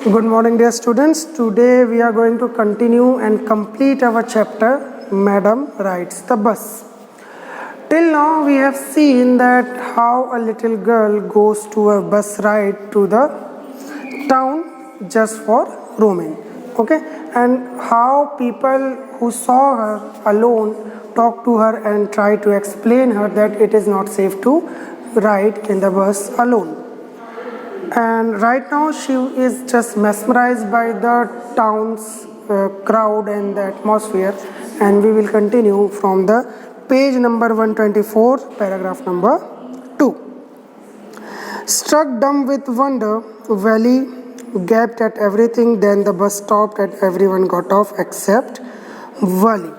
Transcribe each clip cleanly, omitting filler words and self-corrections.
Good morning, dear students. Today we are going to continue and complete our chapter, Madam Rides the Bus. Till now we have seen that how a little girl goes to a bus ride to the town just for roaming. Okay, and how people who saw her alone talk to her and try to explain her that it is not safe to ride in the bus alone. And right now she is just mesmerized by the town's crowd and the atmosphere, and we will continue from the page number 124, paragraph number 2. Struck dumb with wonder, Valley gaped at everything, then the bus stopped and everyone got off except Valley.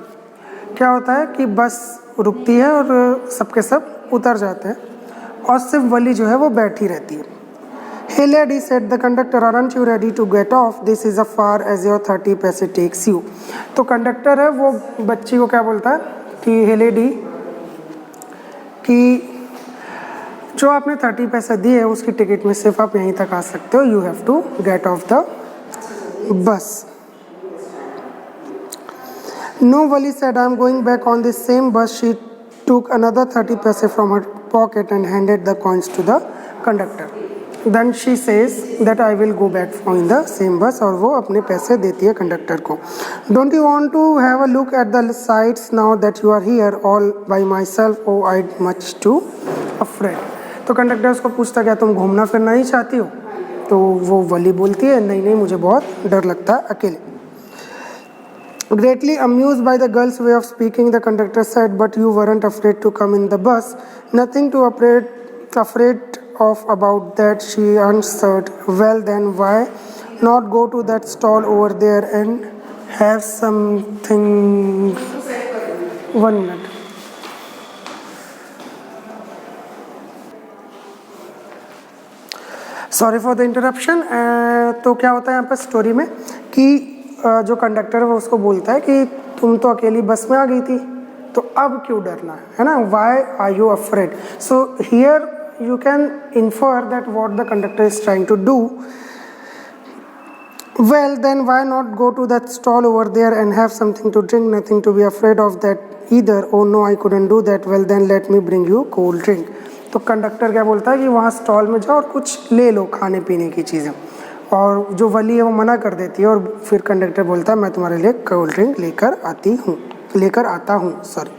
क्या होता है कि बस रुकती है और सबके सब उतर जाते हैं और सिर्फ वली जो है वो बैठी रहती है. Hey lady, said the conductor, aren't you ready to get off? This is as far as your 30 पैसे takes you. तो कंडक्टर है वो बच्ची को क्या बोलता है कि hey lady, कि जो आपने 30 पैसे दिए उसकी टिकट में सिर्फ आप यहीं तक आ सकते हो. You have to get off the bus. No, Wali said, I'm going back on this same bus. She took another 30 paise from her pocket and handed the coins to the conductor. Then she says that I will go back in the same bus, और वो अपने पैसे देती है conductor को. Don't you want to have a look at the sights now that you are here all by myself? Oh, I'm much too afraid. तो conductor उसको पूछता क्या तुम घूमना फिरना ही चाहती हो? तो वो वली बोलती है नहीं नहीं मुझे बहुत डर लगता है अकेले. Greatly amused by the girl's way of speaking, the conductor said, but you weren't afraid to come in the bus. Nothing to afraid of about that, she answered. Well then, why not go to that stall over there and have something? 1 minute. Sorry for the interruption. तो क्या होता है यहाँ पर story में कि जो conductor है वो उसको बोलता है कि तुम तो अकेली बस में आ गई थी तो अब क्यों डरना है ना. Why are you afraid? So here you can infer that what the conductor is trying to do. Well then, why not go to that stall over there and have something to drink? Nothing to be afraid of that either. Oh no, I couldn't do that. Well then, let me bring you cold drink. तो conductor क्या बोलता है कि वहाँ stall में जाओ और कुछ ले लो खाने पीने की चीज़ें, और जो वली है वो मना कर देती है और फिर कंडक्टर बोलता है मैं तुम्हारे लिए कोल्ड ड्रिंक लेकर आता हूँ. Sorry.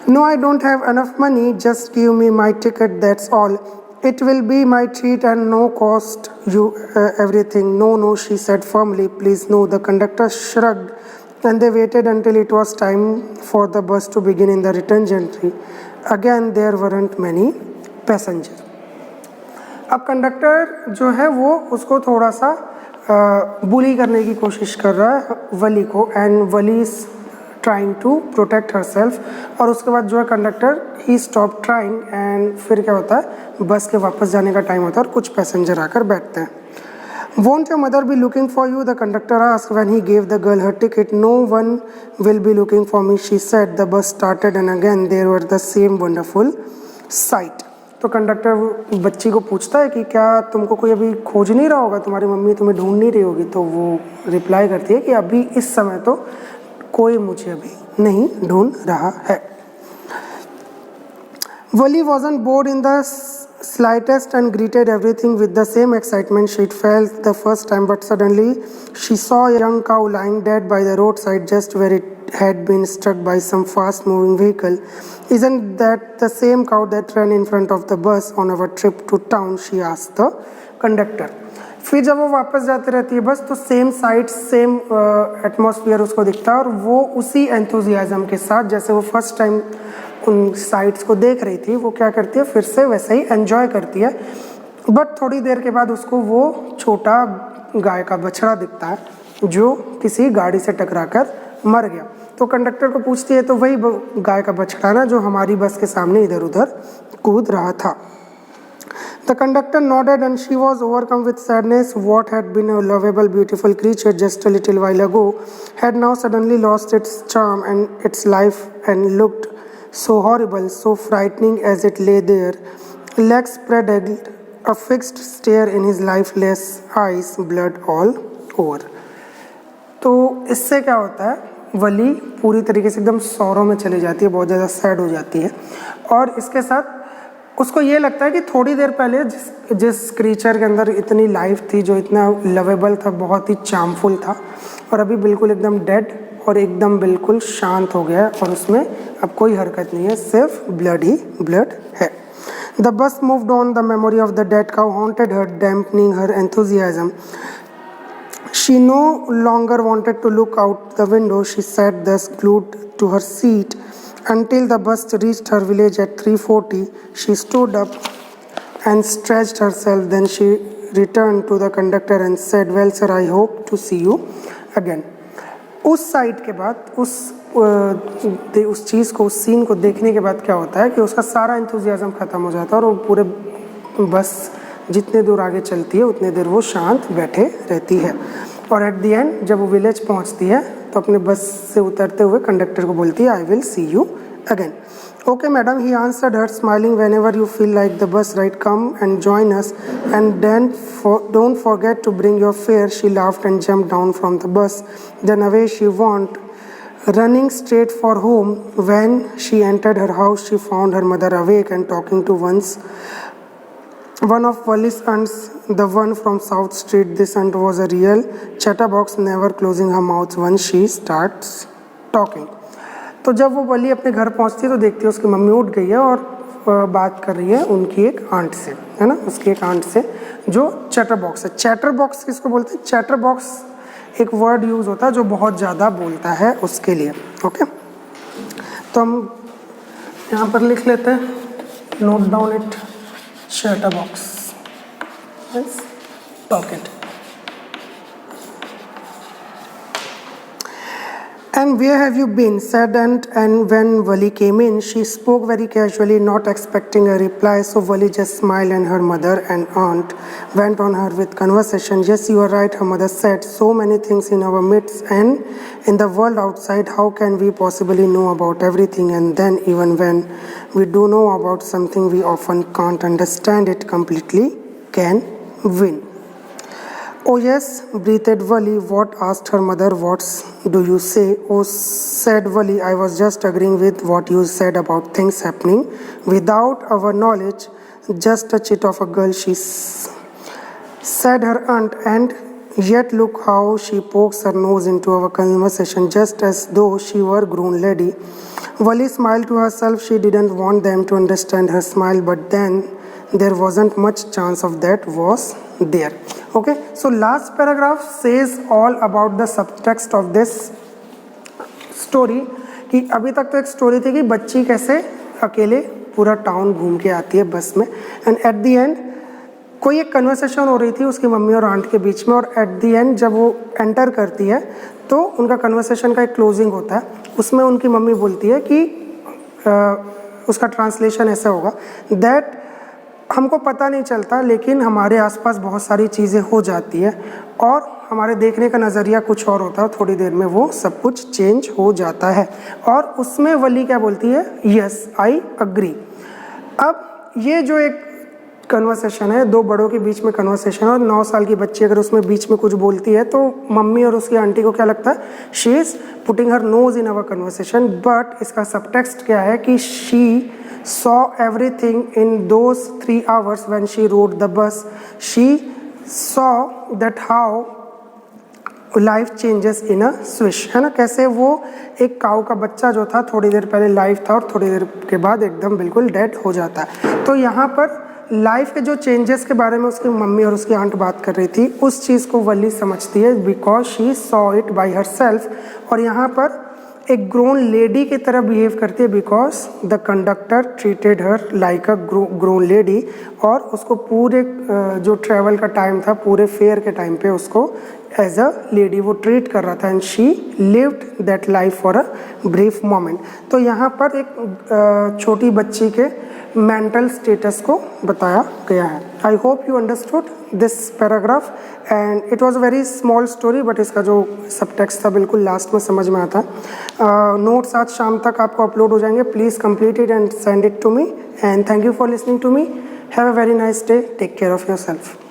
No, I don't have enough money. Just give me my ticket, that's all. It will be my treat and no cost you everything. No, she said firmly. Please, no. The conductor shrugged and they waited until it was time for the bus to begin in the return journey. Again, there weren't many passengers. अब conductor जो है वो उसको थोड़ा सा बुली करने की कोशिश कर रहा है वली को, and Wali trying to protect herself. और उसके बाद जो है कंडक्टर ही स्टॉप ट्राइंग, एंड फिर क्या होता है बस के वापस जाने का टाइम होता है और कुछ पैसेंजर आकर बैठते हैं. Won't your mother be looking for you? The conductor asked when he gave the girl her ticket. No one will be looking for me, she said. The bus started and again there were the same wonderful sight. तो conductor बच्ची को पूछता है कि क्या तुमको कोई अभी खोज नहीं रहा होगा, तुम्हारी मम्मी तुम्हें ढूंढ नहीं रही होगी. तो वो रिप्लाई करती है कि अभी इस समय तो कोई मुझे अभी नहीं ढूंढ रहा है. Wali wasn't bored in the slightest and greeted everything with the same excitement she'd felt the first time, but suddenly she saw a young cow lying dead by the roadside just where it had been struck by some fast-moving vehicle. Isn't that the same cow that ran in front of the bus on our trip to town? She asked the conductor. फिर जब वो वापस जाती रहती है बस तो same site same atmosphere उसको दिखता है और वो उसी एंथुजियाज्म के साथ जैसे वो फर्स्ट टाइम उन साइट्स को देख रही थी वो क्या करती है फिर से वैसे ही एंजॉय करती है. बट थोड़ी देर के बाद उसको वो छोटा गाय का बछड़ा दिखता है जो किसी गाड़ी से टकराकर मर गया. तो कंडक्टर को पूछती है तो वही गाय का बछड़ा ना जो हमारी बस के सामने इधर उधर कूद रहा था. The conductor nodded and she was overcome with sadness. What had been a lovable, beautiful creature just a little while ago had now suddenly lost its charm and its life and looked so horrible, so frightening as it lay there, legs spread a fixed stare in his lifeless eyes, blood all over. तो इससे क्या होता है, वली पूरी तरीके से एकदम सौरों में चली जाती है, बहुत ज़्यादा सैड हो जाती है, और इसके साथ उसको ये लगता है कि थोड़ी देर पहले जिस क्रीचर के अंदर इतनी लाइफ थी, जो इतना लवेबल था, बहुत ही चार्मफुल था, और अभी बिल्कुल एकदम डेड और एकदम बिल्कुल शांत हो गया है, और उसमें अब कोई हरकत नहीं है, सिर्फ ब्लड ही ब्लड है. The bus moved on. The memory of the dead cow haunted her, dampening her enthusiasm. She no longer wanted to look out the window. She sat thus glued to her seat until the bus reached her village at 3:40. She stood up and stretched herself. Then she returned to the conductor and said, "Well, sir, I hope to see you again." उस side के बाद उस चीज़ को, उस scene को देखने के बाद क्या होता है कि उसका सारा इंथुजियाज़म ख़त्म हो जाता है, और वो पूरे बस जितने दूर आगे चलती है उतने देर वो शांत बैठे रहती है, और एट दी एंड जब वो विलेज पहुंचती है तो अपने बस से उतरते हुए कंडक्टर को बोलती है, "I will see you again." "Okay, madam," he answered her, smiling. "Whenever you feel like the bus ride, come and join us, and then don't forget to bring your fare." She laughed and jumped down from the bus. Then away she went, running straight for home. When she entered her house, she found her mother awake and talking to one of Wally's aunts, the one from South Street. This aunt was a real chatterbox, never closing her mouth once she starts talking. तो जब वो वली अपने घर पहुंचती है तो देखती है उसकी मम्मी उठ गई है और बात कर रही है उनकी एक आंट से, है ना, उसकी एक आंट से जो चैटर बॉक्स है. चैटर बॉक्स किसको बोलते हैं? चैटर बॉक्स एक वर्ड यूज़ होता है जो बहुत ज़्यादा बोलता है, उसके लिए. ओके, तो हम यहाँ पर लिख लेते हैं, note down it, chatter box means pocket. "And where have you been?" said aunt, and when Wali came in, she spoke very casually, not expecting a reply, so Wali just smiled, and her mother and aunt went on her with conversation. "Yes, you are right," her mother said. "So many things in our midst and in the world outside. How can we possibly know about everything? And then even when we do know about something, we often can't understand it completely. Can win." "Oh yes," breathed Wali. "What?" asked her mother. "What do you say?" "Oh," said Wali, "I was just agreeing with what you said about things happening without our knowledge. Just a chit of a girl," said her aunt, "and yet look how she pokes her nose into our conversation, just as though she were a grown lady." Wali smiled to herself. She didn't want them to understand her smile, but then there wasn't much chance of that, was there? Okay, so last paragraph says all about the subtext of this story. कि अभी तक तो एक story थी कि बच्ची कैसे अकेले पूरा टाउन घूम के आती है बस में, एंड एट दी एंड कोई एक कन्वर्सेशन हो रही थी उसकी मम्मी और आंट के बीच में, और एट दी एंड जब वो एंटर करती है तो उनका कन्वर्सेशन का एक क्लोजिंग होता है. उसमें उनकी मम्मी बोलती है कि उसका ट्रांसलेशन ऐसा होगा दैट हमको पता नहीं चलता, लेकिन हमारे आसपास बहुत सारी चीज़ें हो जाती है और हमारे देखने का नज़रिया कुछ और होता है, थोड़ी देर में वो सब कुछ चेंज हो जाता है. और उसमें वली क्या बोलती है? Yes, I agree. अब ये जो एक कन्वर्सेशन है, दो बड़ों के बीच में कन्वर्सेशन है, और 9 साल की बच्ची अगर उसमें बीच में कुछ बोलती है तो मम्मी और उसकी आंटी को क्या लगता है? She is putting her nose in our conversation. But इसका सबटेक्स्ट क्या है कि she saw everything in those 3 hours when she rode the bus. She saw that how life changes in a swish, है ना, कैसे वो एक काऊ का बच्चा जो था थोड़ी देर पहले लाइफ था और थोड़ी देर के बाद एकदम बिल्कुल डेड हो जाता है. तो यहाँ पर लाइफ के जो चेंजेस के बारे में उसकी मम्मी और उसकी आंट बात कर रही थी, उस चीज़ को वली समझती है because she saw it by her self. और यहाँ पर एक ग्रोन लेडी की तरह बिहेव करती है because the conductor treated her like a grown lady. और उसको पूरे जो ट्रैवल का टाइम था, पूरे फेयर के टाइम पे उसको एज अ लेडी वो ट्रीट कर रहा था, and she lived that life for a brief moment. तो यहाँ पर एक छोटी बच्ची के मेंटल स्टेटस को बताया गया है. I hope you understood this paragraph, and it was a very small story, but इसका जो सबटेक्स्ट था बिल्कुल लास्ट में समझ में आता. नोट्स आज शाम तक आपको अपलोड हो जाएंगे. Please complete it and send it to me, and thank you for listening to me. Have a very nice day, take care of your self.